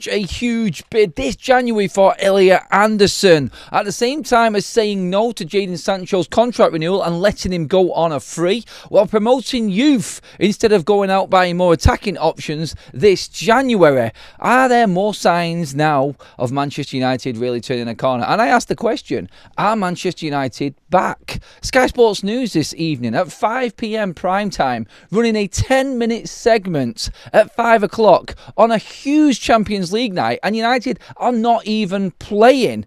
A huge bid this January for Elliot Anderson, at the same time as saying no to Jadon Sancho's contract renewal and letting him go on a free, while promoting youth instead of going out buying more attacking options this January. Are there more signs now of Manchester United really turning a corner? And I asked the question, are Manchester United back? Sky Sports News this evening at 5 p.m. prime time, running a 10-minute segment at 5 o'clock on a huge Champions League night, and United are not even playing.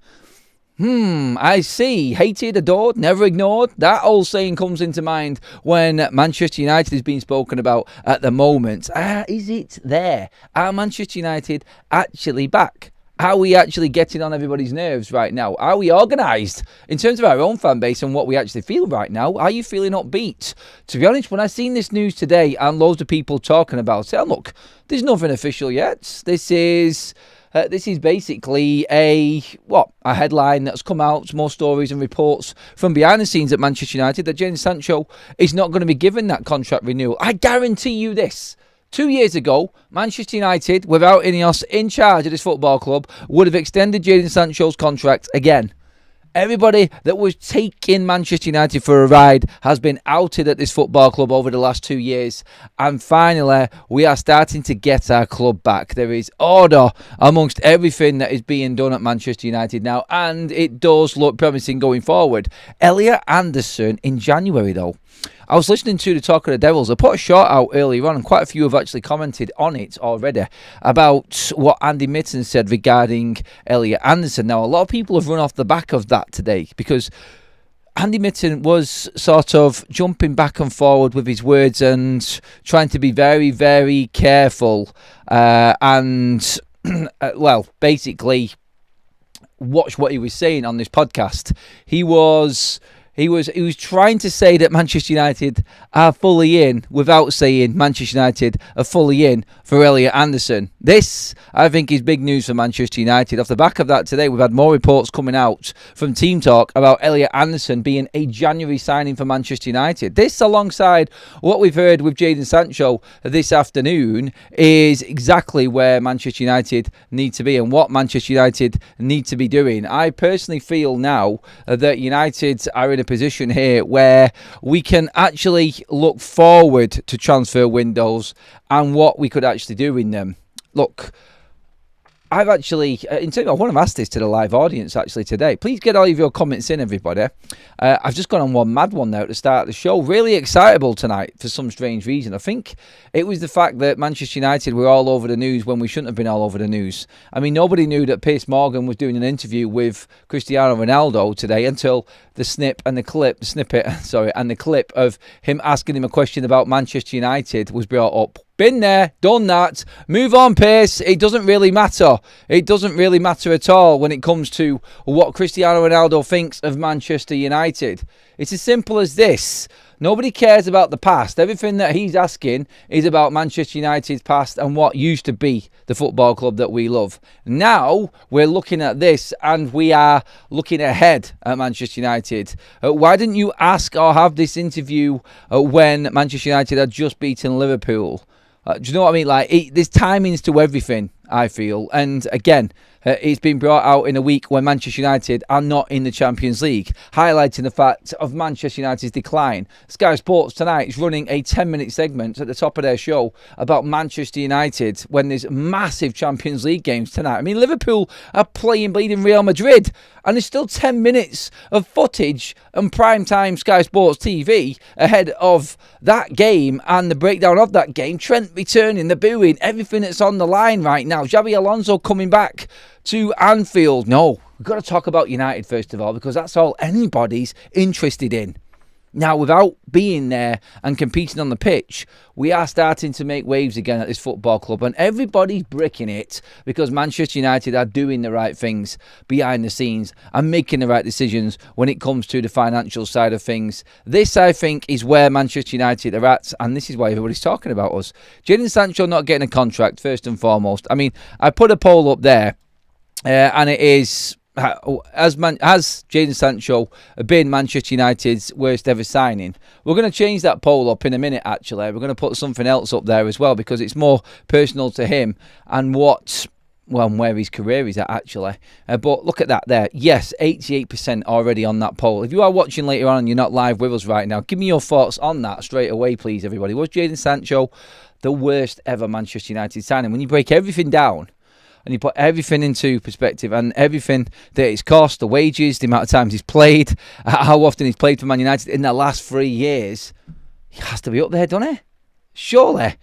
I see. Hated, adored, never ignored. That old saying comes into mind when Manchester United is being spoken about at the moment. Is it there? Are Manchester United actually back? Are we actually getting on everybody's nerves right now? Are we organised in terms of our own fan base and what we actually feel right now? Are you feeling upbeat? To be honest, when I seen this news today and loads of people talking about it, look, there's nothing official yet. This is basically a headline that's come out, more stories and reports from behind the scenes at Manchester United that Jadon Sancho is not going to be given that contract renewal. I guarantee you this. 2 years ago, Manchester United, without Ineos in charge of this football club, would have extended Jadon Sancho's contract again. Everybody that was taking Manchester United for a ride has been outed at this football club over the last 2 years. And finally, we are starting to get our club back. There is order amongst everything that is being done at Manchester United now. And it does look promising going forward. Elliot Anderson in January, though. I was listening to the Talk of the Devils. I put a short out earlier on, and quite a few have actually commented on it already about what Andy Mitten said regarding Elliot Anderson. Now, a lot of people have run off the back of that today because Andy Mitten was sort of jumping back and forward with his words and trying to be very, very careful basically watch what he was saying on this podcast. He was trying to say that Manchester United are fully in without saying Manchester United are fully in for Elliot Anderson. This, I think, is big news for Manchester United. Off the back of that today, we've had more reports coming out from Team Talk about Elliot Anderson being a January signing for Manchester United. This, alongside what we've heard with Jadon Sancho this afternoon, is exactly where Manchester United need to be and what Manchester United need to be doing. I personally feel now that United are in a position here where we can actually look forward to transfer windows and what we could actually do in them. Look, I've actually, I want to ask this to the live audience actually today. Please get all of your comments in, everybody. I've just gone on one mad one now at the start of the show. Really excitable tonight for some strange reason. I think it was the fact that Manchester United were all over the news when we shouldn't have been all over the news. I mean, nobody knew that Piers Morgan was doing an interview with Cristiano Ronaldo today until the snippet and the clip of him asking him a question about Manchester United was brought up. Been there, done that. Move on, Piers. It doesn't really matter. It doesn't really matter at all when it comes to what Cristiano Ronaldo thinks of Manchester United. It's as simple as this. Nobody cares about the past. Everything that he's asking is about Manchester United's past and what used to be the football club that we love. Now we're looking at this and we are looking ahead at Manchester United. Why didn't you ask or have this interview when Manchester United had just beaten Liverpool? Do you know what I mean? There's timings to everything, I feel. And again, it's been brought out in a week when Manchester United are not in the Champions League, highlighting the fact of Manchester United's decline. Sky Sports tonight is running a 10-minute segment at the top of their show about Manchester United when there's massive Champions League games tonight. I mean, Liverpool are playing bleeding Real Madrid, and there's still 10 minutes of footage and primetime Sky Sports TV ahead of that game and the breakdown of that game. Trent returning, the booing, everything that's on the line right now. Xabi Alonso coming back to Anfield. No, we've got to talk about United first of all, because that's all anybody's interested in. Now, without being there and competing on the pitch, we are starting to make waves again at this football club, and everybody's bricking it because Manchester United are doing the right things behind the scenes and making the right decisions when it comes to the financial side of things. This, I think, is where Manchester United are at, and this is why everybody's talking about us. Jadon Sancho not getting a contract, first and foremost. I mean, I put a poll up there, and it is... Has Jadon Sancho been Manchester United's worst ever signing? We're going to change that poll up in a minute, actually. We're going to put something else up there as well because it's more personal to him and what well, where his career is at, actually. But look at that there. Yes, 88% already on that poll. If you are watching later on and you're not live with us right now, give me your thoughts on that straight away, please, everybody. Was Jadon Sancho the worst ever Manchester United signing? When you break everything down and you put everything into perspective and everything that it's cost, the wages, the amount of times he's played, how often he's played for Man United in the last 3 years, he has to be up there, doesn't he? Surely.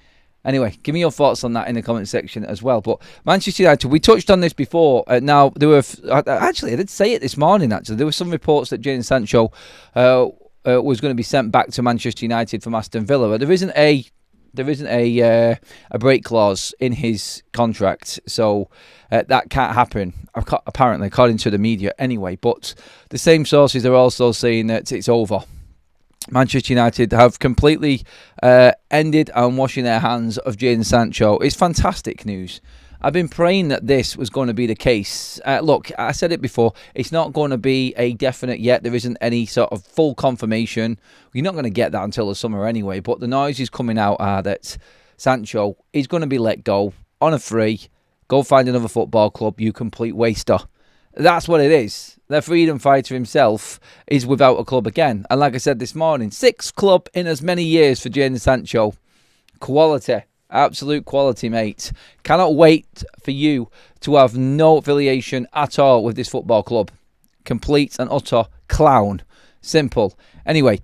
Anyway, give me your thoughts on that in the comment section as well. But Manchester United, we touched on this before. Now, there were... Actually, I did say it this morning, actually. There were some reports that Jadon Sancho was going to be sent back to Manchester United from Aston Villa. But there isn't a break clause in his contract, so that can't happen, apparently, according to the media anyway. But the same sources are also saying that it's over. Manchester United have completely ended and washing their hands of Jadon Sancho. It's fantastic news. I've been praying that this was going to be the case. Look, I said it before, it's not going to be a definite yet. There isn't any sort of full confirmation. You're not going to get that until the summer anyway. But the noises coming out are that Sancho is going to be let go on a free. Go find another football club, you complete waster. That's what it is. The freedom fighter himself is without a club again. And like I said this morning, 6th club in as many years for Jadon Sancho. Quality. Absolute quality, mate. Cannot wait for you to have no affiliation at all with this football club. Complete and utter clown. Simple. Anyway,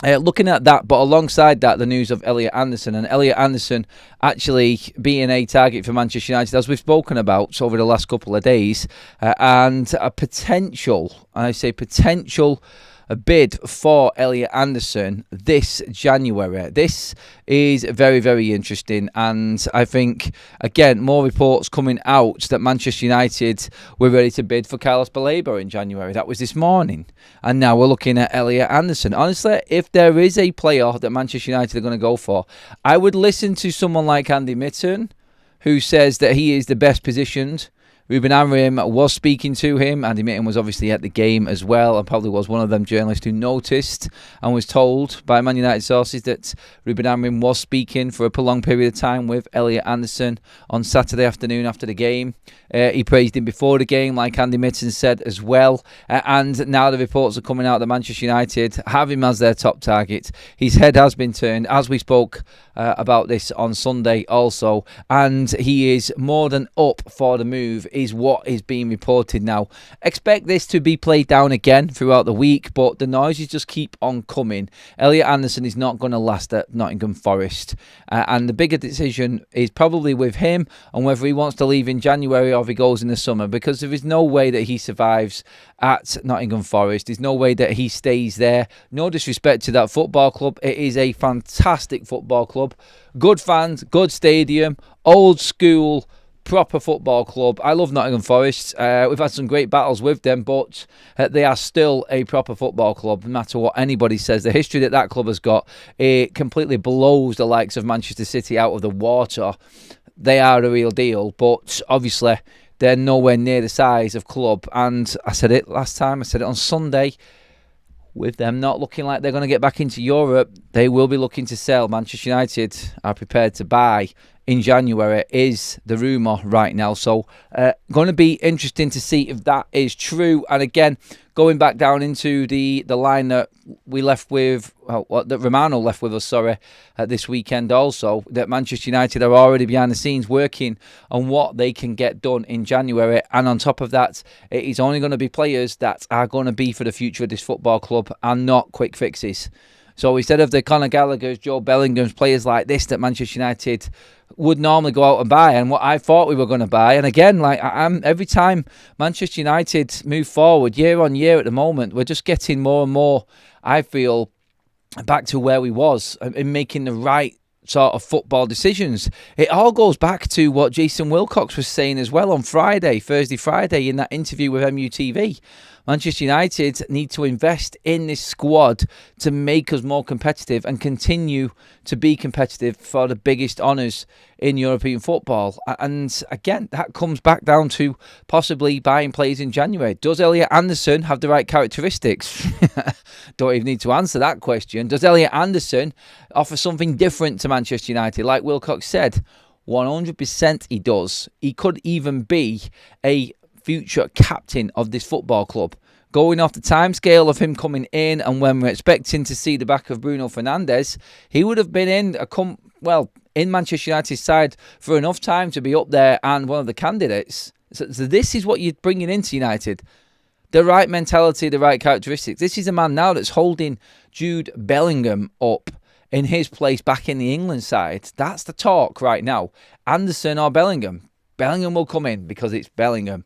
looking at that, but alongside that, the news of Elliot Anderson. And Elliot Anderson actually being a target for Manchester United, as we've spoken about over the last couple of days. And a potential, I say potential, a bid for Elliot Anderson this January. This is very, very interesting, and I think, again, more reports coming out that Manchester United were ready to bid for Carlos Baleba in January. That was this morning, and now we're looking at Elliot Anderson. Honestly, if there is a player that Manchester United are going to go for, I would listen to someone like Andy Mitten, who says that he is the best positioned. Ruben Amorim was speaking to him. Andy Mitten was obviously at the game as well, and probably was one of them journalists who noticed and was told by Man United sources that Ruben Amorim was speaking for a prolonged period of time with Elliot Anderson on Saturday afternoon after the game. He praised him before the game, like Andy Mitten said as well. And now the reports are coming out that Manchester United have him as their top target. His head has been turned, as we spoke about this on Sunday also, and he is more than up for the move, is what is being reported now. Expect this to be played down again throughout the week, but the noises just keep on coming. Elliot Anderson is not going to last at Nottingham Forest, and the bigger decision is probably with him and whether he wants to leave in January or if he goes in the summer, because there is no way that he survives at Nottingham Forest. There's no way that he stays there. No disrespect to that football club. It is a fantastic football club. Good fans, good stadium, old school, proper football club. I love Nottingham Forest. We've had some great battles with them, but they are still a proper football club, no matter what anybody says. The history that club has got, it completely blows the likes of Manchester City out of the water. They are the real deal, but obviously they're nowhere near the size of club. And I said it last time, I said it on Sunday, with them not looking like they're going to get back into Europe, they will be looking to sell. Manchester United are prepared to buy in January, is the rumour right now. So going to be interesting to see if that is true. And again, going back down into the line that we left with, that Romano left with us, this weekend also, that Manchester United are already behind the scenes working on what they can get done in January. And on top of that, it is only going to be players that are going to be for the future of this football club and not quick fixes. So instead of the Conor Gallagher's, Joe Bellingham's, players like this that Manchester United would normally go out and buy, and what I thought we were going to buy. And again, like every time Manchester United move forward year on year at the moment, we're just getting more and more, I feel, back to where we was in making the right sort of football decisions. It all goes back to what Jason Wilcox was saying as well on Thursday, Friday, in that interview with MUTV. Manchester United need to invest in this squad to make us more competitive and continue to be competitive for the biggest honours in European football. And again, that comes back down to possibly buying players in January. Does Elliot Anderson have the right characteristics? Don't even need to answer that question. Does Elliot Anderson offer something different to Manchester United? Like Wilcox said, 100% he does. He could even be a future captain of this football club. Going off the timescale of him coming in, and when we're expecting to see the back of Bruno Fernandes, he would have been in Manchester United's side for enough time to be up there and one of the candidates. So this is what you're bringing into United. The right mentality, the right characteristics. This is a man now that's holding Jude Bellingham up in his place back in the England side. That's the talk right now. Anderson or Bellingham. Bellingham will come in because it's Bellingham.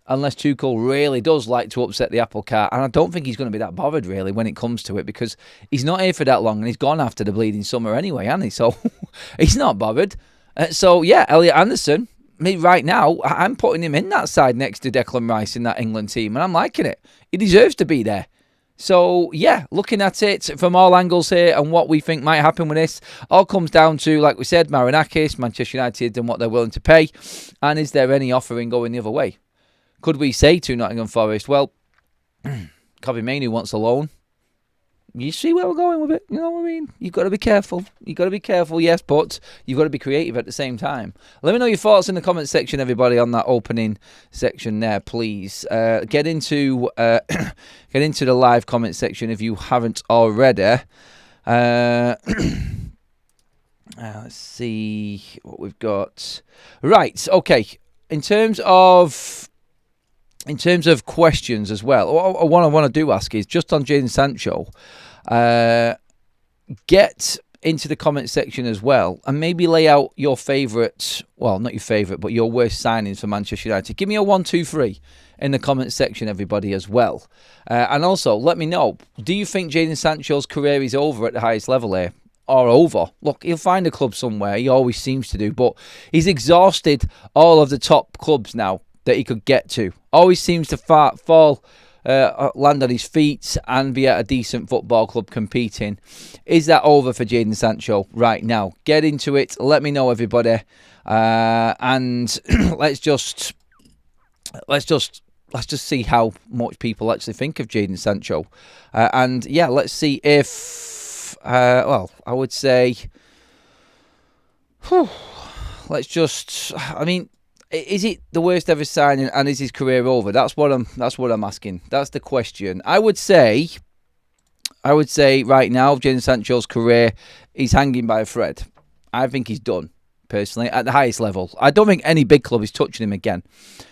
Unless Tuchel really does like to upset the apple cart. And I don't think he's going to be that bothered, really, when it comes to it, because he's not here for that long and he's gone after the bleeding summer anyway, hasn't he? So he's not bothered. Elliot Anderson, right now, I'm putting him in that side next to Declan Rice in that England team, and I'm liking it. He deserves to be there. So, looking at it from all angles here and what we think might happen with this, all comes down to, like we said, Marinakis, Manchester United, and what they're willing to pay. And is there any offering going the other way? Could we say to Nottingham Forest, well, Kobbie Mainoo wants a loan. You see where we're going with it? You know what I mean? You've got to be careful. Yes, but you've got to be creative at the same time. Let me know your thoughts in the comment section, everybody, on that opening section there, please. Get into the live comment section if you haven't already. Let's see what we've got. Right, okay. In terms of questions as well, what I want to do ask is just on Jadon Sancho. Get into the comment section as well and maybe lay out your favourite, well, not your favourite, but your worst signings for Manchester United. Give me a 1, 2, 3 in the comment section, everybody, as well. And also, let me know, do you think Jadon Sancho's career is over at the highest level here? Or over? Look, he'll find a club somewhere. He always seems to do. But he's exhausted all of the top clubs now that he could get to. Always seems to land on his feet and be at a decent football club competing. Is that over for Jadon Sancho right now? Get into it. Let me know, everybody. And let's just see how much people actually think of Jadon Sancho. Let's see if I would say is it the worst ever signing, and is his career over? That's what I'm asking. That's the question. I would say right now, Jadon Sancho's career is hanging by a thread. I think he's done, personally, at the highest level. I don't think any big club is touching him again.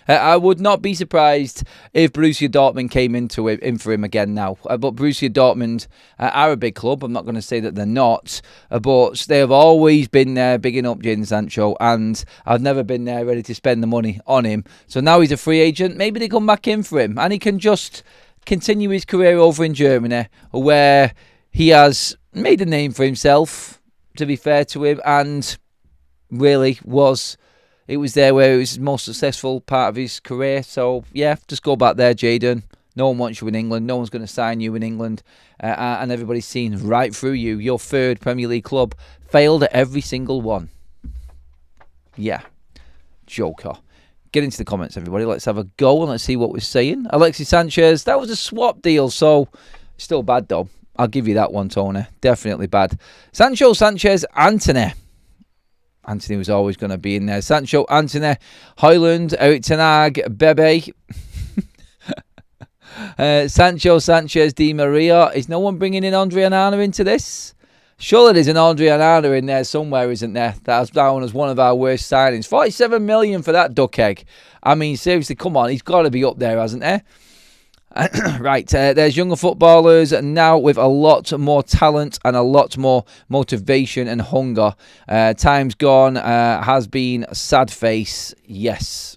I would not be surprised if Borussia Dortmund came in for him again now. But Borussia Dortmund are a big club. I'm not going to say that they're not. But they have always been there bigging up Jadon Sancho. And I've never been there ready to spend the money on him. So now he's a free agent. Maybe they come back in for him. And he can just continue his career over in Germany, where he has made a name for himself, to be fair to him. And really it was there where it was his most successful part of his career. So just go back there, Jadon. No one wants you in England. No one's going to sign you in England, and everybody's seen right through you. Your third Premier League club failed at every single one. Joker. Get into the comments, everybody. Let's have a go and let's see what we're saying. Alexis Sanchez, that was a swap deal, so still bad though. I'll give you that one, Tony. Definitely bad. Sancho, Sanchez, Antony. Antony was always going to be in there. Sancho, Antony, Højlund, Erik ten Hag, Bebe. Sancho, Sanchez, Di Maria. Is no one bringing in Andre Onana into this? Surely there's an Andre Onana in there somewhere, isn't there? That's down as one of our worst signings. 47 million for that duck egg. I mean, seriously, come on. He's got to be up there, hasn't he? Right, there's younger footballers now with a lot more talent and a lot more motivation and hunger. Time's gone, has been sad face, yes.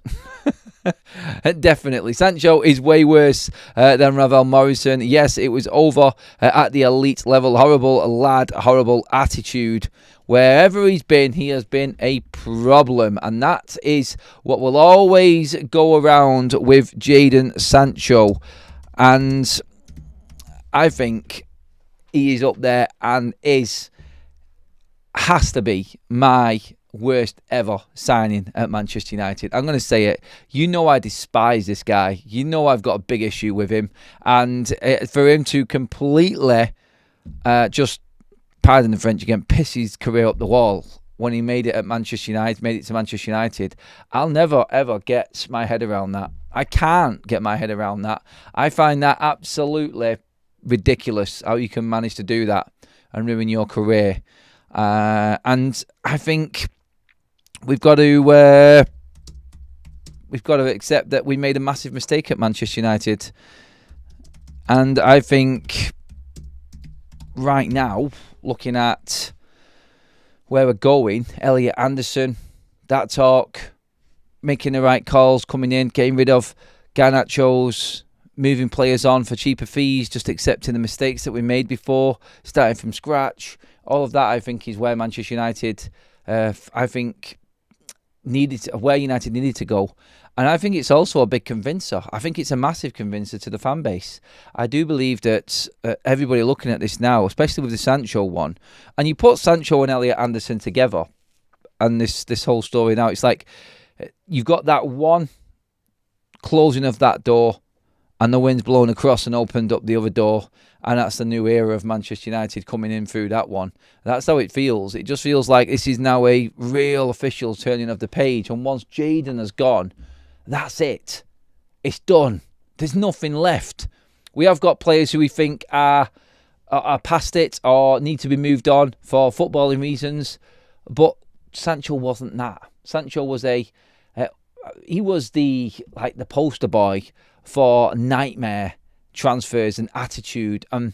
Definitely. Sancho is way worse than Ravel Morrison. Yes, it was over at the elite level. Horrible lad, horrible attitude. Wherever he's been, he has been a problem. And that is what will always go around with Jadon Sancho. And I think he is up there and has to be my worst ever signing at Manchester United. I'm going to say it. You know I despise this guy. You know I've got a big issue with him. And for him to completely just, pardon the French again, piss his career up the wall when he made it to Manchester United. I'll never, ever get my head around that. I can't get my head around that. I find that absolutely ridiculous how you can manage to do that and ruin your career. And I think we've got to accept that we made a massive mistake at Manchester United. And I think right now, looking at where we're going, Elliot Anderson, that talk, making the right calls, coming in, getting rid of Garnachos, moving players on for cheaper fees, just accepting the mistakes that we made before, starting from scratch. All of that, I think, is where Manchester United, where United needed to go. And I think it's also a big convincer. I think it's a massive convincer to the fan base. I do believe that everybody looking at this now, especially with the Sancho one, and you put Sancho and Elliot Anderson together, and this whole story now, it's like you've got that one closing of that door, and the wind's blown across and opened up the other door, and that's the new era of Manchester United coming in through that one. That's how it feels. It just feels like this is now a real official turning of the page, and once Jadon has gone, that's it. It's done. There's nothing left. We have got players who we think are past it or need to be moved on for footballing reasons, but Sancho wasn't that. Sancho was he was the poster boy for nightmare transfers and attitude and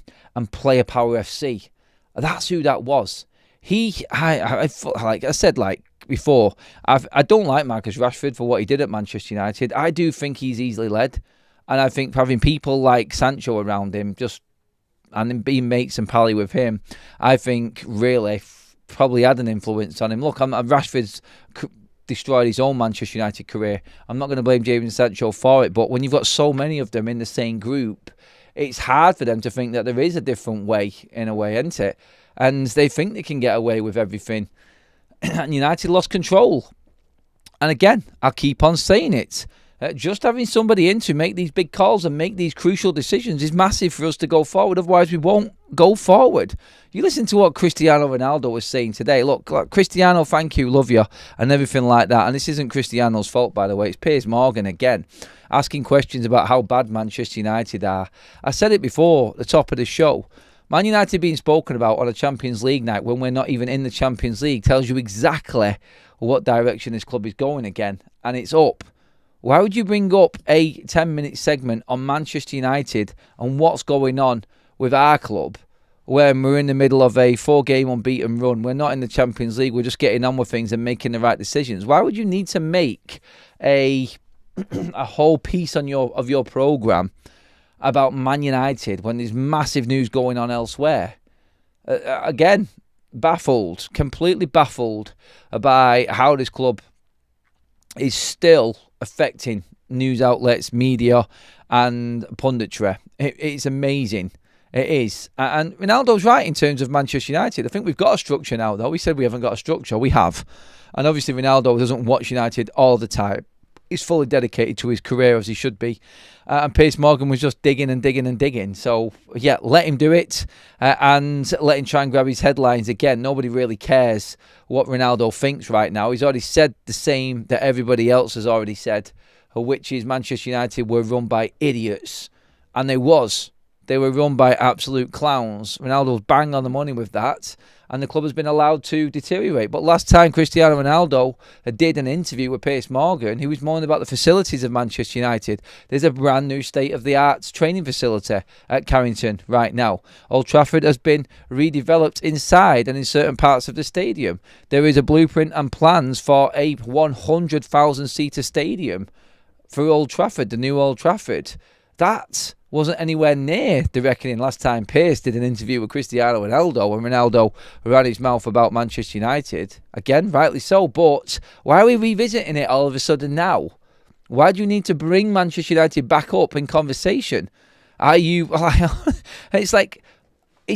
player power FC. That's who that was. Like I said, before, I don't like Marcus Rashford for what he did at Manchester United. I do think he's easily led, and I think having people like Sancho around him, and being mates and pally with him, I think really probably had an influence on him. Look, Rashford's destroyed his own Manchester United career. I'm not going to blame Jadon Sancho for it, but when you've got so many of them in the same group, it's hard for them to think that there is a different way, in a way, isn't it? And they think they can get away with everything. And United lost control. And again, I'll keep on saying it. Just having somebody in to make these big calls and make these crucial decisions is massive for us to go forward. Otherwise, we won't go forward. You listen to what Cristiano Ronaldo was saying today. Look, Cristiano, thank you, love you, and everything like that. And this isn't Cristiano's fault, by the way. It's Piers Morgan again, asking questions about how bad Manchester United are. I said it before at the top of the show. Man United being spoken about on a Champions League night when we're not even in the Champions League tells you exactly what direction this club is going again. And it's up. Why would you bring up a 10-minute segment on Manchester United and what's going on with our club when we're in the middle of a 4-game unbeaten run? We're not in the Champions League. We're just getting on with things and making the right decisions. Why would you need to make a whole piece on of your programme about Man United when there's massive news going on elsewhere? Again, completely baffled by how this club is still affecting news outlets, media and punditry. It's amazing. It is. And Ronaldo's right in terms of Manchester United. I think we've got a structure now, though. We said we haven't got a structure. We have. And obviously Ronaldo doesn't watch United all the time. He's fully dedicated to his career, as he should be. And Piers Morgan was just digging and digging and digging. So, yeah, let him do it and let him try and grab his headlines again. Nobody really cares what Ronaldo thinks right now. He's already said the same that everybody else has already said, which is Manchester United were run by idiots. And they were run by absolute clowns. Ronaldo's bang on the money with that. And the club has been allowed to deteriorate. But last time Cristiano Ronaldo did an interview with Piers Morgan, he was moaning about the facilities of Manchester United. There's a brand new state-of-the-art training facility at Carrington right now. Old Trafford has been redeveloped inside and in certain parts of the stadium. There is a blueprint and plans for a 100,000-seater stadium for Old Trafford, the new Old Trafford. That wasn't anywhere near the reckoning last time Piers did an interview with Cristiano Ronaldo when Ronaldo ran his mouth about Manchester United. Again, rightly so, but why are we revisiting it all of a sudden now? Why do you need to bring Manchester United back up in conversation? It's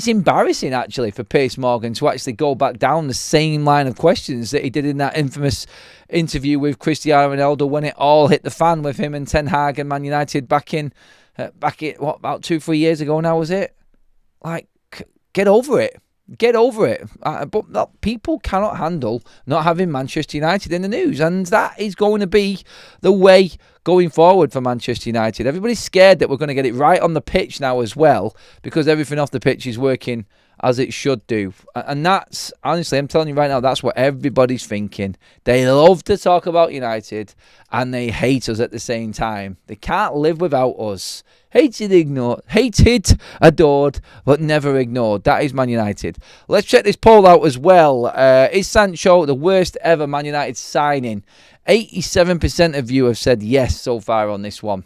embarrassing actually for Piers Morgan to actually go back down the same line of questions that he did in that infamous interview with Cristiano Ronaldo when it all hit the fan with him and Ten Hag and Man United back in about 2-3 years ago now, was it? Get over it. Get over it. But people cannot handle not having Manchester United in the news. And that is going to be the way going forward for Manchester United. Everybody's scared that we're going to get it right on the pitch now as well, because everything off the pitch is working as it should do. And that's, honestly, I'm telling you right now, that's what everybody's thinking. They love to talk about United and they hate us at the same time. They can't live without us. Hated, adored, but never ignored. That is Man United. Let's check this poll out as well. Is Sancho the worst ever Man United signing? 87% of you have said yes so far on this one.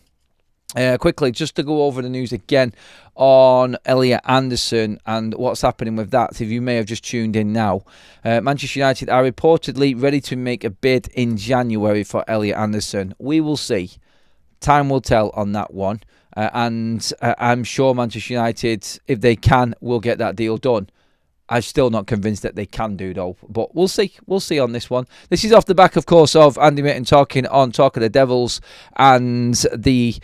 Quickly, just to go over the news again on Elliot Anderson and what's happening with that. If you may have just tuned in now, Manchester United are reportedly ready to make a bid in January for Elliot Anderson. We will see. Time will tell on that one. And I'm sure Manchester United, if they can, will get that deal done. I'm still not convinced that they can do, though. But we'll see. We'll see on this one. This is off the back, of course, of Andy Mitten talking on Talk of the Devils and the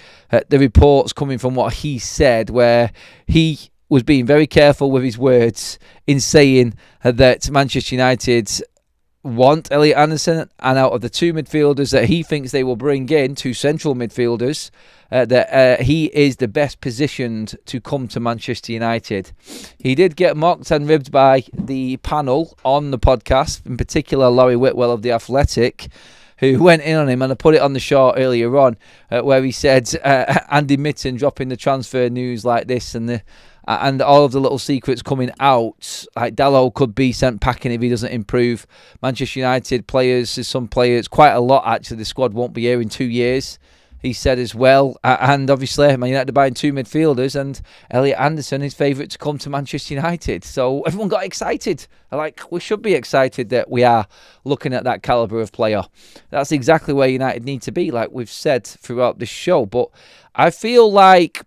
reports coming from what he said, where he was being very careful with his words in saying that Manchester United want Elliot Anderson, and out of the two midfielders that he thinks they will bring in, two central midfielders, that he is the best positioned to come to Manchester United. He did get mocked and ribbed by the panel on the podcast, in particular Laurie Whitwell of The Athletic, who went in on him, and I put it on the show earlier on, where he said Andy Mitten dropping the transfer news like this and all of the little secrets coming out, like Dalot could be sent packing if he doesn't improve. Manchester United players, there's some players, quite a lot actually, the squad won't be here in 2 years, he said as well. And obviously, Man United are buying two midfielders, and Elliot Anderson is favourite to come to Manchester United. So everyone got excited. Like, we should be excited that we are looking at that calibre of player. That's exactly where United need to be, like we've said throughout this show. But I feel like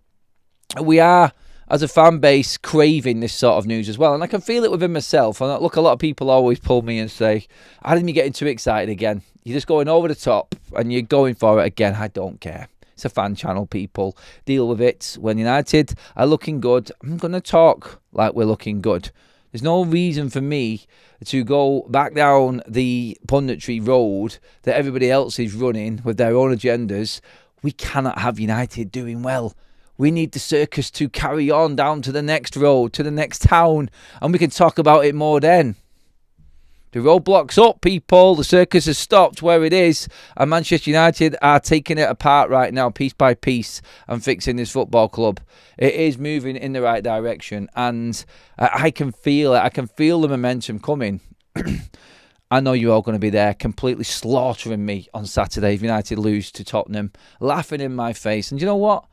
we are, as a fan base, craving this sort of news as well. And I can feel it within myself. And look, a lot of people always pull me and say, Adam, you're getting too excited again. You're just going over the top and you're going for it again. I don't care. It's a fan channel, people. Deal with it. When United are looking good, I'm going to talk like we're looking good. There's no reason for me to go back down the punditry road that everybody else is running with their own agendas. We cannot have United doing well. We need the circus to carry on down to the next road, to the next town, and we can talk about it more then. The roadblock's up, people. The circus has stopped where it is, and Manchester United are taking it apart right now, piece by piece, and fixing this football club. It is moving in the right direction, and I can feel it. I can feel the momentum coming. I know you're all going to be there, completely slaughtering me on Saturday if United lose to Tottenham, laughing in my face. And you know what?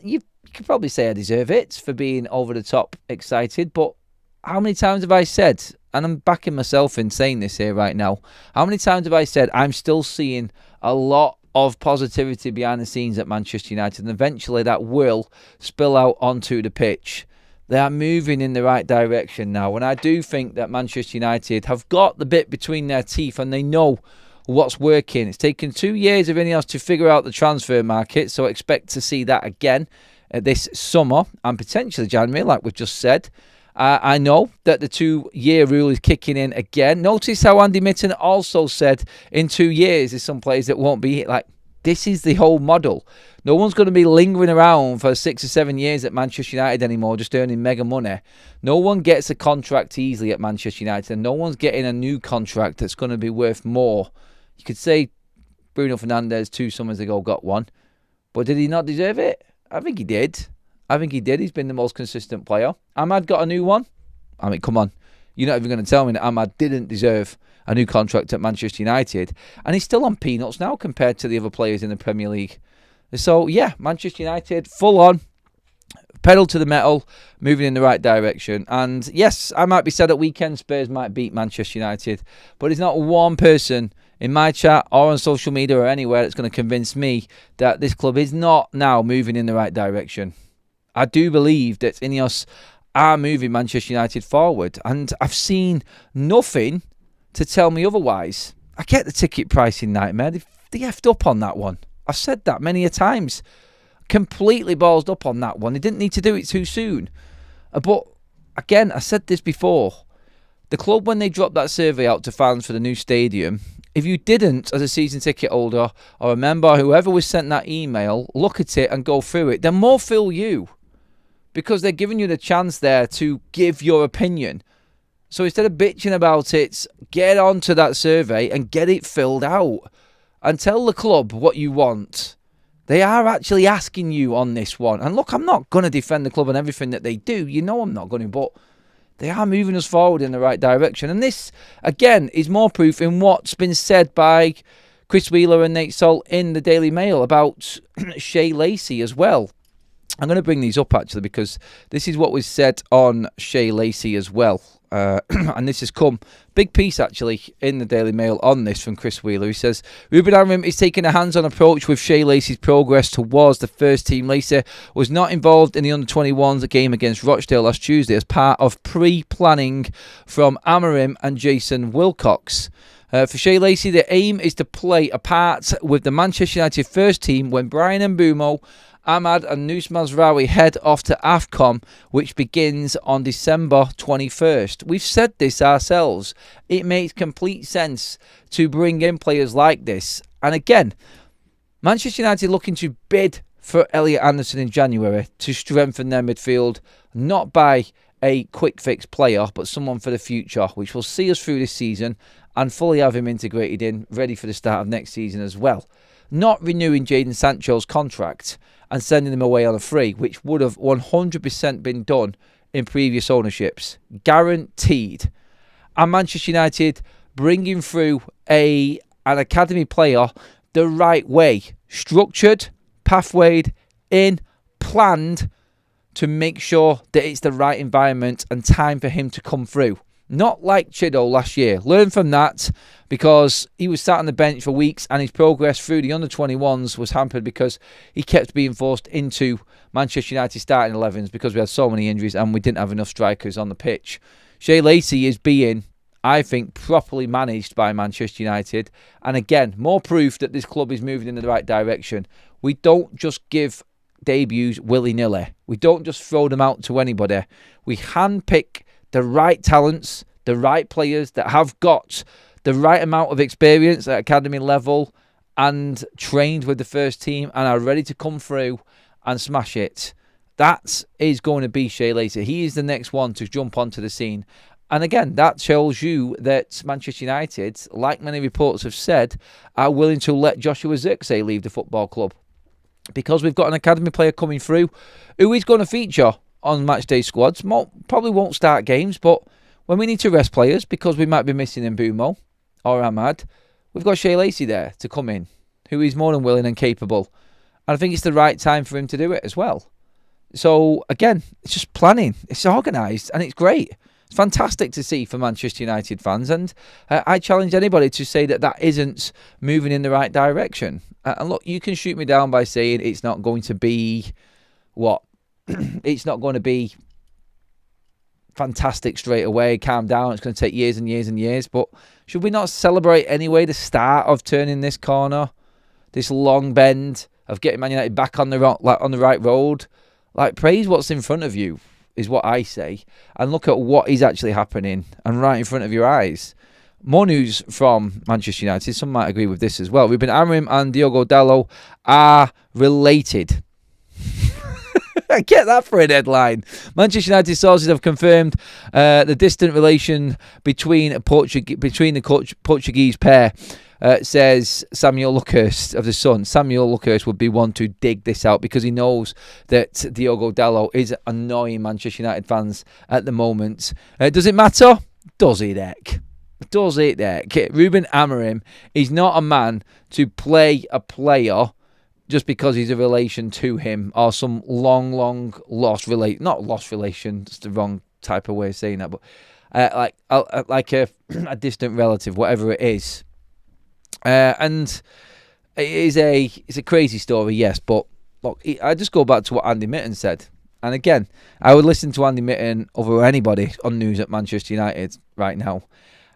You could probably say I deserve it for being over the top excited, but how many times have I said, and I'm backing myself in saying this here right now, how many times have I said I'm still seeing a lot of positivity behind the scenes at Manchester United, and eventually that will spill out onto the pitch. They are moving in the right direction now, and I do think that Manchester United have got the bit between their teeth and they know what's working. It's taken 2 years of Ineos to figure out the transfer market, so expect to see that again this summer and potentially January, like we've just said. I know that the 2-year rule is kicking in again. Notice how Andy Mitten also said in 2 years there's some players that won't be like, this is the whole model. No one's going to be lingering around for 6 or 7 years at Manchester United anymore, just earning mega money. No one gets a contract easily at Manchester United, and no one's getting a new contract that's going to be worth more. You could say Bruno Fernandes 2 summers ago got one, but did he not deserve it? I think he did. He's been the most consistent player. Ahmad got a new one. I mean, come on. You're not even going to tell me that Ahmad didn't deserve a new contract at Manchester United. And he's still on peanuts now compared to the other players in the Premier League. So, yeah, Manchester United, full on, pedal to the metal, moving in the right direction. And, yes, I might be sad at weekend Spurs might beat Manchester United. But there's not one person in my chat or on social media or anywhere that's going to convince me that this club is not now moving in the right direction. I do believe that Ineos are moving Manchester United forward, and I've seen nothing to tell me otherwise. I get the ticket pricing nightmare. They effed up on that one. I've said that many a times. Completely ballsed up on that one. They didn't need to do it too soon. But again, I said this before. The club, when they dropped that survey out to fans for the new stadium, if you didn't, as a season ticket holder or a member, whoever was sent that email, look at it and go through it, then more fool you. Because they're giving you the chance there to give your opinion. So instead of bitching about it, get onto that survey and get it filled out. And tell the club what you want. They are actually asking you on this one. And look, I'm not going to defend the club and everything that they do. You know I'm not going to, but they are moving us forward in the right direction. And this, again, is more proof in what's been said by Chris Wheeler and Nate Salt in the Daily Mail about Shea Lacey as well. I'm going to bring these up, actually, because this is what was said on Shea Lacey as well. And this has come, big piece, actually, in the Daily Mail on this from Chris Wheeler. He says, Ruben Amorim is taking a hands-on approach with Shea Lacey's progress towards the first team. Lacey was not involved in the under-21s game against Rochdale last Tuesday as part of pre-planning from Amorim and Jason Wilcox. For Shea Lacey, the aim is to play a part with the Manchester United first team when Brian Mbeumo, Ahmad and Nus Mazraoui head off to AFCON, which begins on December 21st. We've said this ourselves. It makes complete sense to bring in players like this. And again, Manchester United looking to bid for Elliot Anderson in January to strengthen their midfield, not by a quick fix player, but someone for the future, which will see us through this season and fully have him integrated in, ready for the start of next season as well. Not renewing Jadon Sancho's contract and sending him away on a free, which would have 100% been done in previous ownerships. Guaranteed. And Manchester United bringing through an academy player the right way. Structured, pathwayed, planned to make sure that it's the right environment and time for him to come through. Not like Chido last year. Learn from that, because he was sat on the bench for weeks and his progress through the under-21s was hampered because he kept being forced into Manchester United starting 11s because we had so many injuries and we didn't have enough strikers on the pitch. Shea Lacey is being, I think, properly managed by Manchester United. And again, more proof that this club is moving in the right direction. We don't just give debuts willy-nilly. We don't just throw them out to anybody. We handpick the right talents, the right players that have got the right amount of experience at academy level and trained with the first team and are ready to come through and smash it. That is going to be Shea Lacey. He is the next one to jump onto the scene. And again, that shows you that Manchester United, like many reports have said, are willing to let Joshua Zirkzee leave the football club. Because we've got an academy player coming through who is going to feature on matchday squads. Probably won't start games, but when we need to rest players because we might be missing Mbeumo or Ahmad, we've got Shea Lacey there to come in, who is more than willing and capable. And I think it's the right time for him to do it as well. So again, it's just planning. It's organised and it's great. It's fantastic to see for Manchester United fans, and I challenge anybody to say that that isn't moving in the right direction. And look, you can shoot me down by saying it's not going to be what? It's not going to be fantastic straight away. Calm down. It's going to take years and years and years. But should we not celebrate anyway the start of turning this corner, this long bend of getting Man United back on the right road? Like, praise what's in front of you is what I say, and look at what is actually happening and right in front of your eyes. More news from Manchester United. Some might agree with this as well. Ruben Amorim and Diogo Dalot are related. Get that for a headline. Manchester United sources have confirmed the distant relation between the Portuguese pair. Says Samuel Luckhurst of The Sun. Samuel Luckhurst would be one to dig this out because he knows that Diogo Dalot is annoying Manchester United fans at the moment. Does it matter? Does it, heck? Does it, heck? Ruben Amorim is not a man to play a player just because he's a relation to him or some long lost relation. Not lost relation, that's the wrong type of way of saying that, but like a distant relative, whatever it is. And it's a crazy story, yes, but look, I just go back to what Andy Mitten said. And again, I would listen to Andy Mitten over anybody on news at Manchester United right now.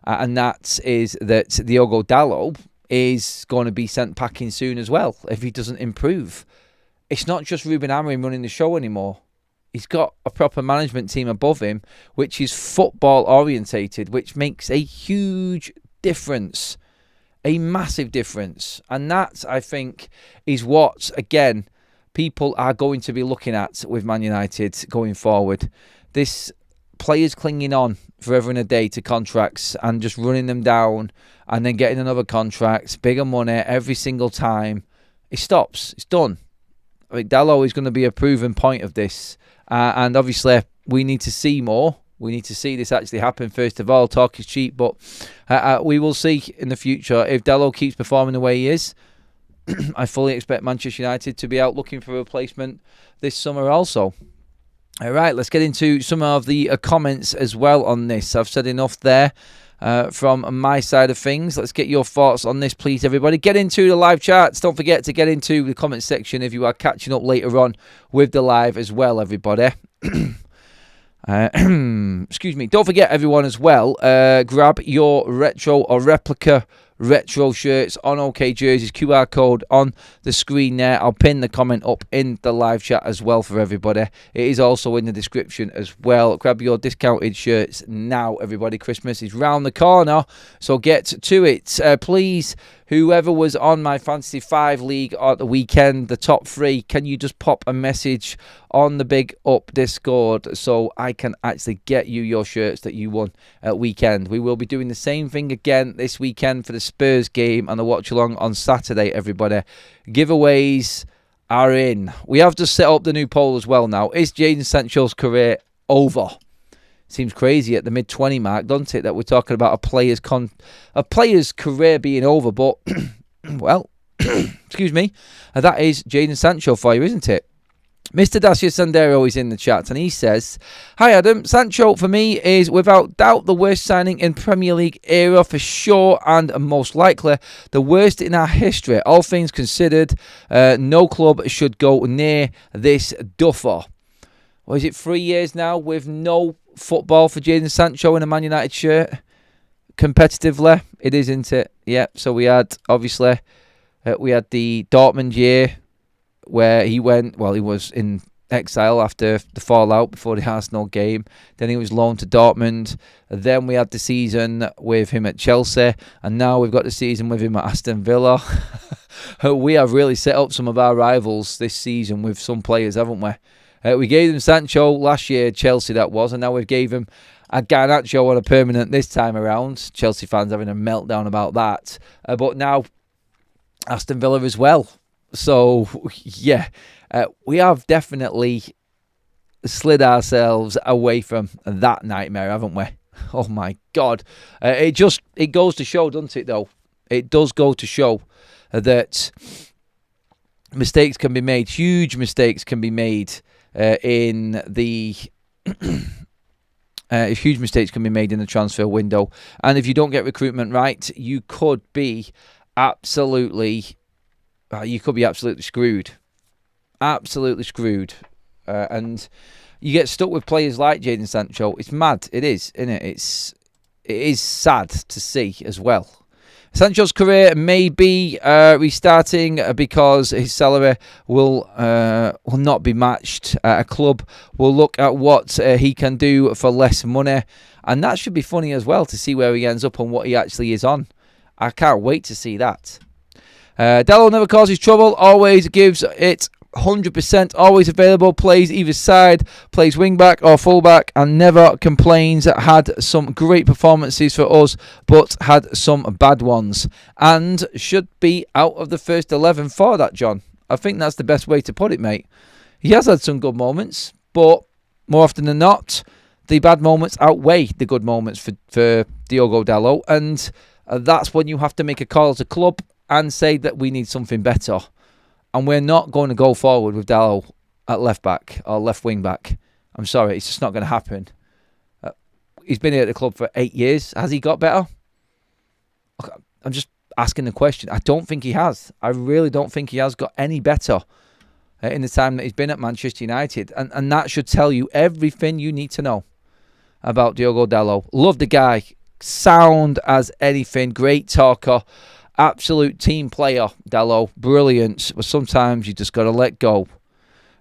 And that is that Diogo Dalot is going to be sent packing soon as well if he doesn't improve. It's not just Ruben Amorim running the show anymore. He's got a proper management team above him, which is football orientated, which makes a huge difference, a massive difference. And that, I think, is what, again, people are going to be looking at with Man United going forward. This players clinging on forever and a day to contracts and just running them down and then getting another contract, bigger money every single time. It stops. It's done. I think Dalot is going to be a proven point of this. And obviously, we need to see more. We need to see this actually happen first of all. Talk is cheap, but we will see in the future. If Dalot keeps performing the way he is, I fully expect Manchester United to be out looking for a replacement this summer also. All right, let's get into some of the comments as well on this. I've said enough there from my side of things. Let's get your thoughts on this, please, everybody. Get into the live chats. Don't forget to get into the comment section if you are catching up later on with the live as well, everybody. Excuse me. Don't forget, everyone, as well, grab your retro or replica retro shirts on OK Jerseys. QR code on the screen there. I'll pin the comment up in the live chat as well for everybody. It is also in the description as well. Grab your discounted shirts now, everybody. Christmas is round the corner, so get to it. Please, whoever was on my Fantasy 5 League at the weekend, the top 3, can you just pop a message on the Big Up Discord so I can actually get you your shirts that you won at weekend. We will be doing the same thing again this weekend for the Spurs game and the watch along on Saturday, everybody. Giveaways are in. We have just set up the new poll as well now. Is Jadon Sancho's career over? Seems crazy at the mid-20 mark, doesn't it, that we're talking about a player's career being over, but, well, excuse me, that is Jadon Sancho for you, isn't it? Mr. Dacia Sandero is in the chat and he says, "Hi Adam, Sancho for me is without doubt the worst signing in Premier League era for sure and most likely the worst in our history. All things considered, no club should go near this duffer." Or is it 3 years now with no football for Jadon Sancho in a Man United shirt? Competitively, it is, isn't it? Yeah, so we had, obviously, we had the Dortmund year where he went, well, he was in exile after the fallout before the Arsenal game. Then he was loaned to Dortmund. Then we had the season with him at Chelsea. And now we've got the season with him at Aston Villa. We have really set up some of our rivals this season with some players, haven't we? We gave them Sancho last year, Chelsea that was, and now we've gave him a Garnacho on a permanent this time around. Chelsea fans having a meltdown about that. But now Aston Villa as well. So, yeah, we have definitely slid ourselves away from that nightmare, haven't we? Oh, my God. It goes to show, doesn't it, though? It does go to show that mistakes can be made. Huge mistakes can be made in the... huge mistakes can be made in the transfer window. And if you don't get recruitment right, you could be absolutely screwed. Absolutely screwed. And you get stuck with players like Jadon Sancho. It's mad. It is, isn't it? It is sad to see as well. Sancho's career may be restarting because his salary will not be matched. A club will look at what he can do for less money. And that should be funny as well to see where he ends up and what he actually is on. I can't wait to see that. Dalot never causes trouble, always gives it 100%, always available, plays either side, plays wing-back or full-back, and never complains. Had some great performances for us, but had some bad ones. And should be out of the first 11 for that, John. I think that's the best way to put it, mate. He has had some good moments, but more often than not, the bad moments outweigh the good moments for Diogo Dalot, and that's when you have to make a call as a club and say that we need something better. And we're not going to go forward with Dalot at left back or left wing back. I'm sorry, it's just not going to happen. He's been here at the club for 8 years. Has he got better? I'm just asking the question. I don't think he has. I really don't think he has got any better in the time that he's been at Manchester United. And that should tell you everything you need to know about Diogo Dalot. Love the guy. Sound as anything. Great talker. Absolute team player, Dalot. Brilliant. But sometimes you just got to let go.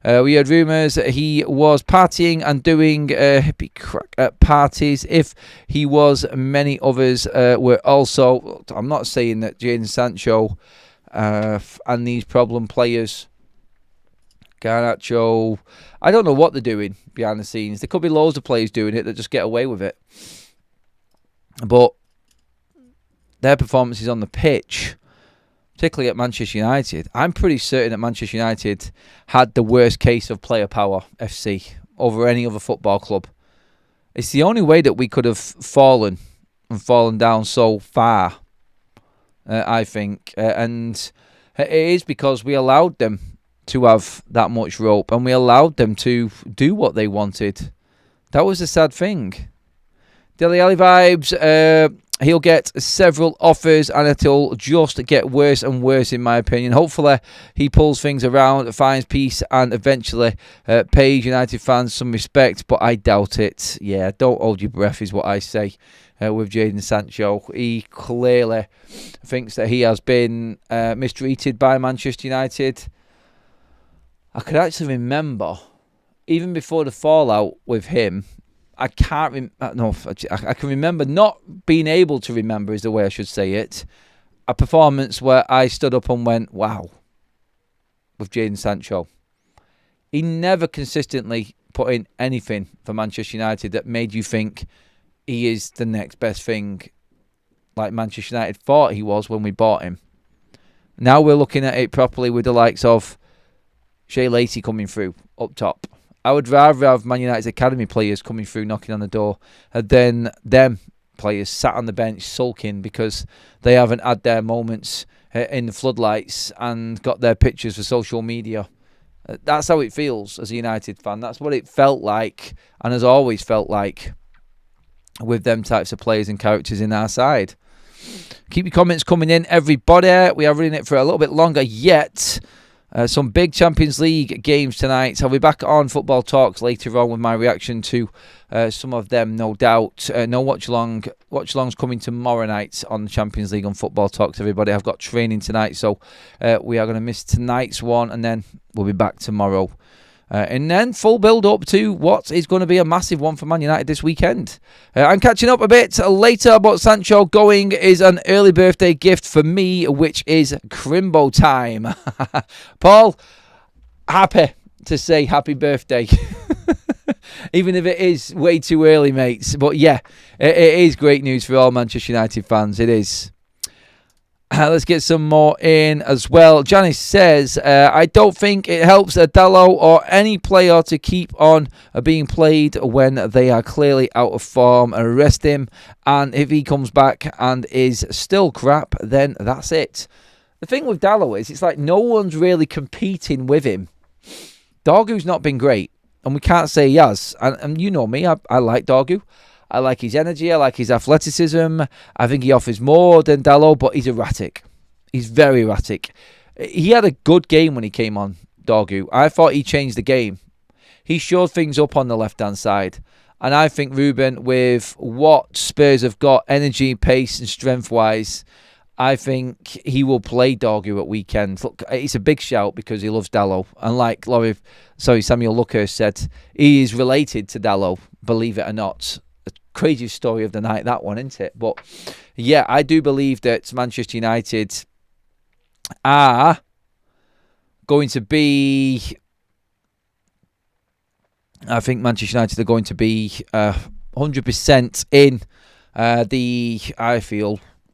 We heard rumours that he was partying and doing hippie crack at parties. If he was, many others were also. I'm not saying that Jadon Sancho and these problem players, Garnacho, I don't know what they're doing behind the scenes. There could be loads of players doing it that just get away with it. But their performances on the pitch, particularly at Manchester United, I'm pretty certain that Manchester United had the worst case of player power, FC, over any other football club. It's the only way that we could have fallen down so far, I think. And it is because we allowed them to have that much rope and we allowed them to do what they wanted. That was a sad thing. Dele Alli vibes. He'll get several offers and it'll just get worse and worse in my opinion. Hopefully he pulls things around, finds peace and eventually pays United fans some respect, but I doubt it. Yeah, don't hold your breath is what I say with Jadon Sancho. He clearly thinks that he has been mistreated by Manchester United. I could actually remember, even before the fallout with him, I can remember not being able to remember is the way I should say it. A performance where I stood up and went, wow, with Jadon Sancho. He never consistently put in anything for Manchester United that made you think he is the next best thing like Manchester United thought he was when we bought him. Now we're looking at it properly with the likes of Shea Lacey coming through up top. I would rather have Man United's academy players coming through, knocking on the door, than them players sat on the bench sulking because they haven't had their moments in the floodlights and got their pictures for social media. That's how it feels as a United fan. That's what it felt like and has always felt like with them types of players and characters in our side. Keep your comments coming in, everybody. We are running it for a little bit longer yet. Some big Champions League games tonight. I'll be back on Football Talks later on with my reaction to some of them, no doubt. No watch-along. Watch-along's coming tomorrow night on the Champions League on Football Talks, everybody. I've got training tonight, so we are going to miss tonight's one, and then we'll be back tomorrow. And then full build-up to what is going to be a massive one for Man United this weekend. I'm catching up a bit later, but Sancho going is an early birthday gift for me, which is Crimbo time. Paul, happy to say happy birthday. Even if it is way too early, mates. But yeah, it is great news for all Manchester United fans. It is. Let's get some more in as well. Janice says, I don't think it helps Dalot or any player to keep on being played when they are clearly out of form. Arrest him, and if he comes back and is still crap, then that's it. The thing with Dalot is, it's like no one's really competing with him. Dorgu's not been great, and we can't say he has. And you know me, I like Dorgu. I like his energy. I like his athleticism. I think he offers more than Dalot, but he's erratic. He's very erratic. He had a good game when he came on, Dorgu. I thought he changed the game. He showed things up on the left-hand side. And I think Ruben, with what Spurs have got, energy, pace and strength-wise, I think he will play Dorgu at weekends. Look, it's a big shout because he loves Dalot. And like Samuel Luckhurst said, he is related to Dalot, believe it or not. Craziest story of the night, that one, isn't it? But yeah, I do believe that Manchester United are going to be, I think Manchester United are going to be 100% in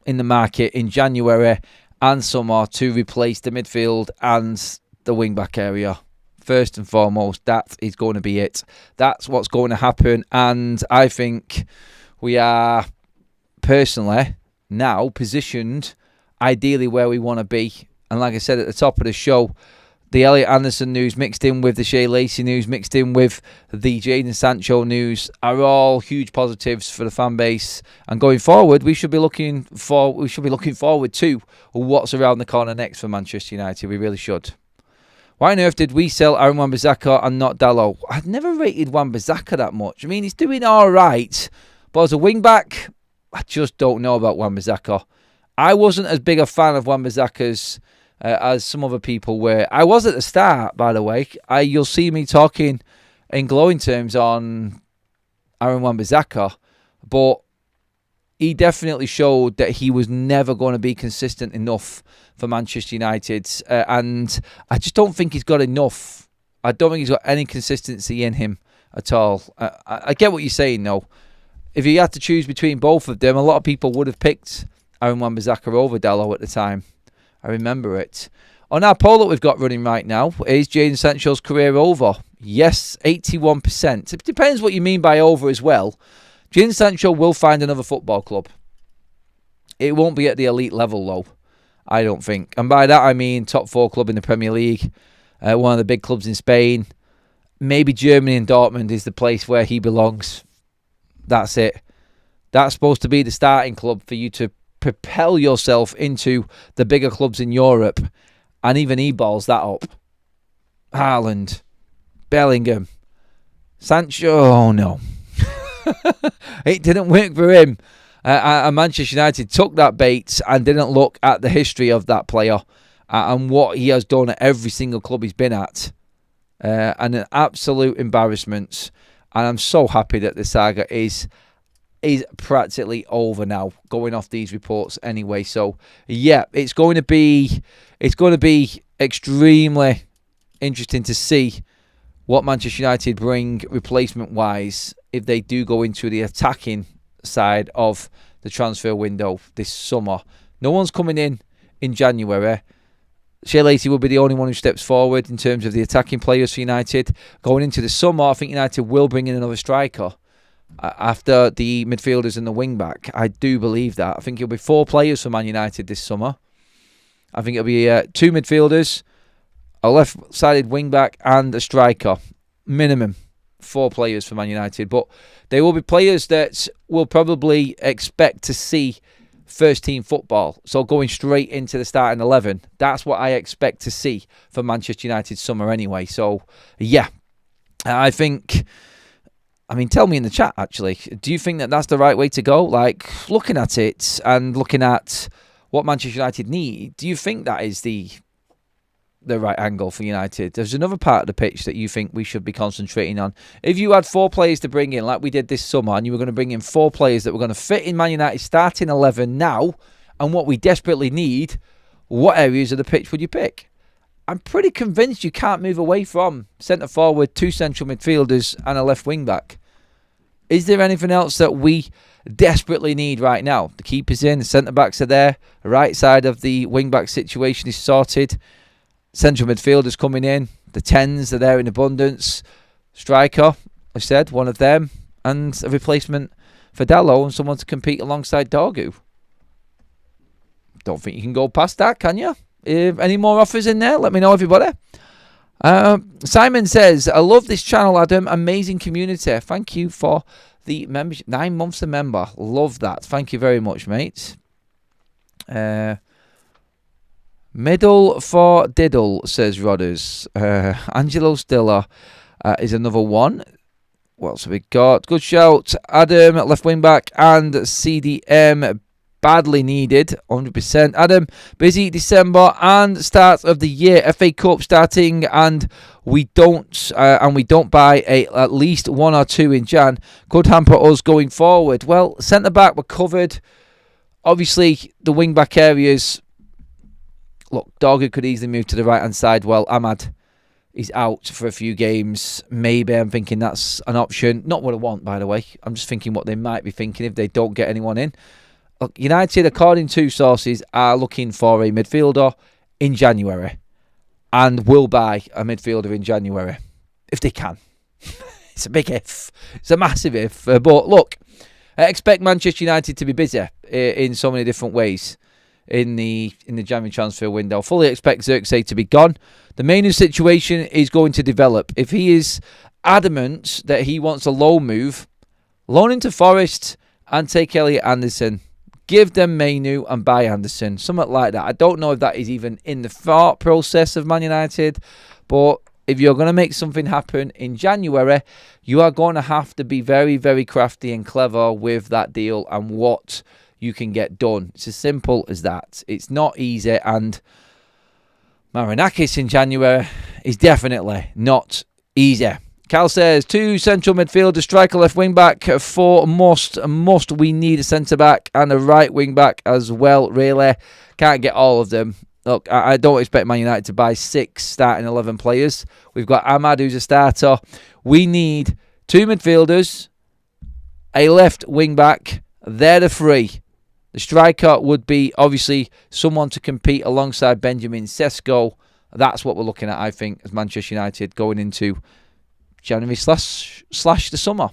in the market in January and summer to replace the midfield and the wing-back area. First and foremost, that is going to be it. That's what's going to happen. And I think we are personally now positioned ideally where we want to be. And like I said at the top of the show, the Elliot Anderson news mixed in with the Shea Lacey news, mixed in with the Jadon Sancho news are all huge positives for the fan base. And going forward, we should be looking forward to what's around the corner next for Manchester United. We really should. Why on earth did we sell Aaron Wan-Bissaka and not Dalot? I'd never rated Wan-Bissaka that much. I mean, he's doing all right, but as a wing-back, I just don't know about Wan-Bissaka. I wasn't as big a fan of Wan-Bissaka's as some other people were. I was at the start, by the way. You'll see me talking in glowing terms on Aaron Wan-Bissaka, but he definitely showed that he was never going to be consistent enough for Manchester United, and I just don't think he's got enough. I don't think he's got any consistency in him at all. I get what you're saying, though. If you had to choose between both of them, a lot of people would have picked Aaron Wan-Bissaka over Dalot at the time. I remember it. On our poll that we've got running right now, is Jadon Sancho's career over? Yes, 81%. It depends what you mean by over as well. Jadon Sancho will find another football club. It won't be at the elite level, though, I don't think. And by that, I mean top 4 club in the Premier League, one of the big clubs in Spain. Maybe Germany and Dortmund is the place where he belongs. That's it. That's supposed to be the starting club for you to propel yourself into the bigger clubs in Europe. And even he balls that up. Haaland, Bellingham, Sancho, oh no. It didn't work for him. And Manchester United took that bait and didn't look at the history of that player and what he has done at every single club he's been at. And an absolute embarrassment. And I'm so happy that the saga is practically over now, going off these reports anyway. So yeah, it's going to be extremely interesting to see what Manchester United bring replacement wise if they do go into the attacking side of the transfer window this summer. No one's coming in January. Shea Lacey will be the only one who steps forward in terms of the attacking players for United. Going into the summer, I think United will bring in another striker after the midfielders and the wing-back. I do believe that. I think it'll be 4 players for Man United this summer. I think it'll be 2 midfielders, a left-sided wing-back and a striker. Minimum 4 players for Man United. But they will be players that will probably expect to see first-team football. So going straight into the starting 11. That's what I expect to see for Manchester United summer anyway. So, yeah. I think... I mean, tell me in the chat, actually. Do you think that that's the right way to go? Like, looking at it and looking at what Manchester United need, do you think that is the right angle for United? There's another part of the pitch that you think we should be concentrating on. If you had 4 players to bring in, like we did this summer, and you were going to bring in 4 players that were going to fit in Man United starting 11 now, and what we desperately need, what areas of the pitch would you pick? I'm pretty convinced you can't move away from centre-forward, 2 central midfielders, and a left wing-back. Is there anything else that we desperately need right now? The keeper's in, the centre-backs are there, the right side of the wing-back situation is sorted, central midfielders coming in, the 10s are there in abundance, striker, I said, one of them, and a replacement for Dalot and someone to compete alongside Dorgu. Don't think you can go past that, can you? If any more offers in there, let me know, everybody. Simon says, I love this channel, Adam. Amazing community. Thank you for the membership. 9 months a member. Love that. Thank you very much, mate. Middle for diddle, says Rodders. Angelo Stiller is another one. What else have we got? Good shout. Adam, left wing back, and CDM. Badly needed, 100%. Adam, busy December and start of the year. FA Cup starting, and we don't buy at least 1 or 2 in Jan. Could hamper us going forward. Well, centre back we're covered. Obviously, the wing back areas. Look, Dorgu could easily move to the right hand side. Well, Ahmad is out for a few games. Maybe I'm thinking that's an option. Not what I want, by the way. I'm just thinking what they might be thinking if they don't get anyone in. Look, United, according to sources, are looking for a midfielder in January and will buy a midfielder in January if they can. It's a big if. It's a massive if. But look, I expect Manchester United to be busy in so many different ways in the January transfer window. Fully expect Xerxes to be gone. The Mainu situation is going to develop. If he is adamant that he wants a loan move, loan into Forest and take Elliot Anderson. Give them Mainu and buy Anderson. Something like that. I don't know if that is even in the thought process of Man United. But if you're going to make something happen in January, you are going to have to be very, very crafty and clever with that deal and what you can get done. It's as simple as that. It's not easy. And Marinakis in January is definitely not easy. Cal says 2 central midfielders, striker, left wing back, 4 must. We need a centre back and a right wing back as well. Really, can't get all of them. Look, I don't expect Man United to buy 6 starting 11 players. We've got Ahmad, who's a starter. We need 2 midfielders, a left wing back. They're the 3. The striker would be obviously someone to compete alongside Benjamin Sesko. That's what we're looking at, I think, as Manchester United going into January slash the summer.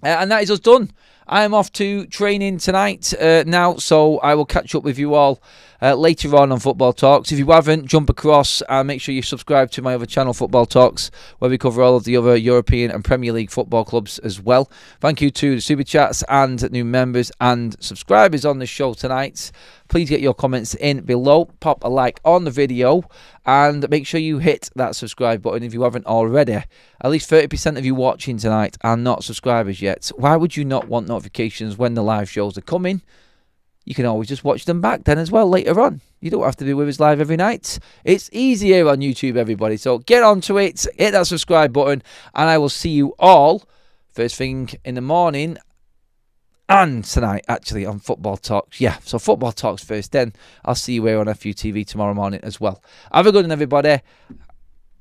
And that is us done. I am off to training tonight now, so I will catch up with you all later on Football Talks. If you haven't, jump across and make sure you subscribe to my other channel, Football Talks, where we cover all of the other European and Premier League football clubs as well. Thank you to the Super Chats and new members and subscribers on the show tonight. Please get your comments in below. Pop a like on the video and make sure you hit that subscribe button if you haven't already. At least 30% of you watching tonight are not subscribers yet. Why would you not want notifications when the live shows are coming? You can always just watch them back then as well later on. You don't have to be with us live every night. It's easy here on YouTube, everybody. So get onto it, hit that subscribe button, and I will see you all first thing in the morning and tonight, actually, on Football Talks. Yeah, so Football Talks first, then I'll see you here on FUTV tomorrow morning as well. Have a good one, everybody.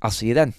I'll see you then.